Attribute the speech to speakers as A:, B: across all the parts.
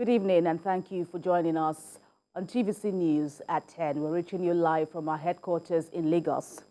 A: Good evening and thank you for joining us on TVC News at 10. We're reaching you live from our headquarters in Lagos.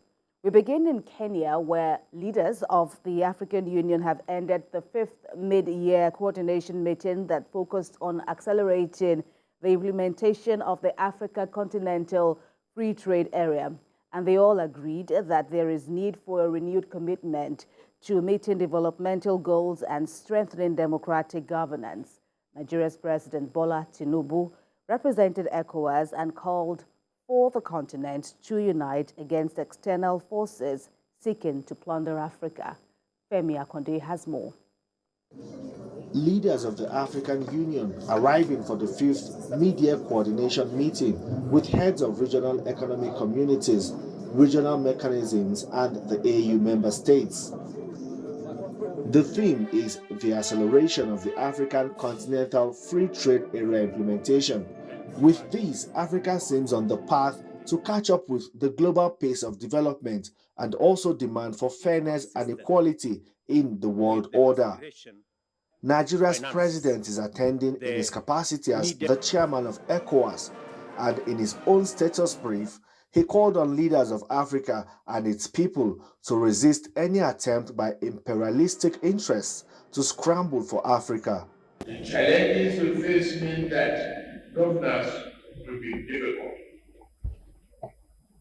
A: We begin in Kenya, where leaders of the African Union have ended the 5th mid-year coordination meeting that focused on accelerating the implementation of the Africa Continental Free Trade Area. And they all agreed that there is need for a renewed commitment to meeting developmental goals and strengthening democratic governance. Nigeria's President Bola Tinubu represented ECOWAS and called for the continent to unite against external forces seeking to plunder Africa. Femi Akonde has more.
B: Leaders of the African Union arriving for the 5th mid-year coordination meeting with heads of regional economic communities, regional mechanisms, and the AU member states. The theme is the acceleration of the African Continental Free Trade Area implementation. With this, Africa seems on the path to catch up with the global pace of development and also demand for fairness and equality in the world order. Nigeria's president is attending in his capacity as the chairman of ECOWAS, and in his own status brief, he called on leaders of Africa and its people to resist any attempt by imperialistic interests to scramble for Africa.
C: The challenges we face mean that governance will be difficult.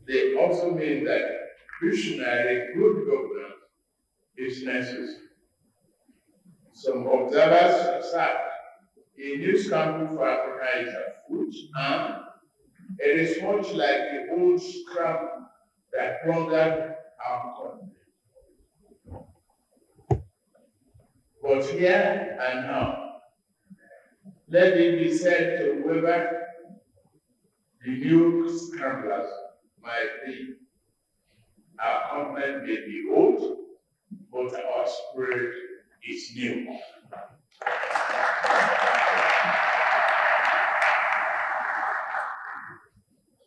C: They also mean that visionary good governance is necessary. Some observers assert a new scramble for Africa is afoot, and it is much like the old scramble that plundered our country. But here and now, let it be said to whoever the new scramblers might be, our continent may be old, but our spirit is new.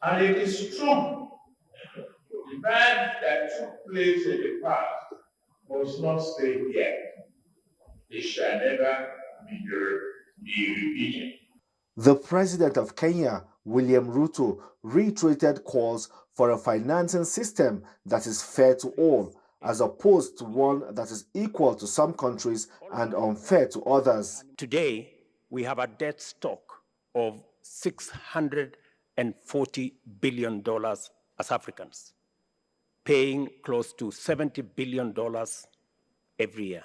C: And it is true. The bad that took place in the past must not stay here. It shall never be repeated.
B: The president of Kenya, William Ruto, reiterated calls for a financing system that is fair to all, as opposed to one that is equal to some countries and unfair to others.
D: Today, we have a debt stock of $640 billion as Africans, paying close to $70 billion every year.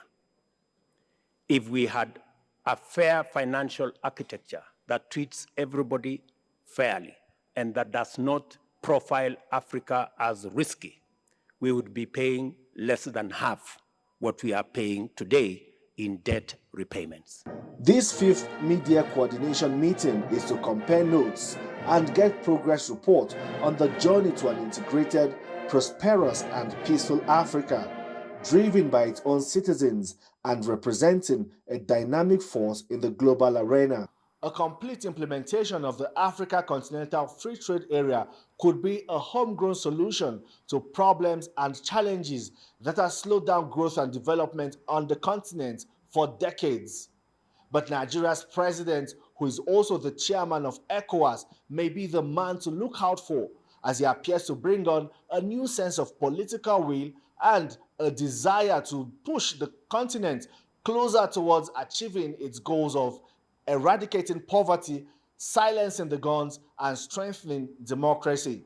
D: If we had a fair financial architecture that treats everybody fairly and that does not profile Africa as risky, we would be paying less than half what we are paying today in debt repayments.
B: This 5th mid-year coordination meeting is to compare notes and get progress report on the journey to an integrated, prosperous and peaceful Africa, driven by its own citizens and representing a dynamic force in the global arena. A complete implementation of the Africa Continental Free Trade Area could be a homegrown solution to problems and challenges that have slowed down growth and development on the continent for decades. But Nigeria's president, who is also the chairman of ECOWAS, may be the man to look out for, as he appears to bring on a new sense of political will and a desire to push the continent closer towards achieving its goals of eradicating poverty, silencing the guns, and strengthening democracy.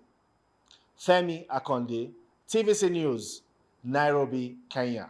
B: Femi Akonde, TVC News, Nairobi, Kenya.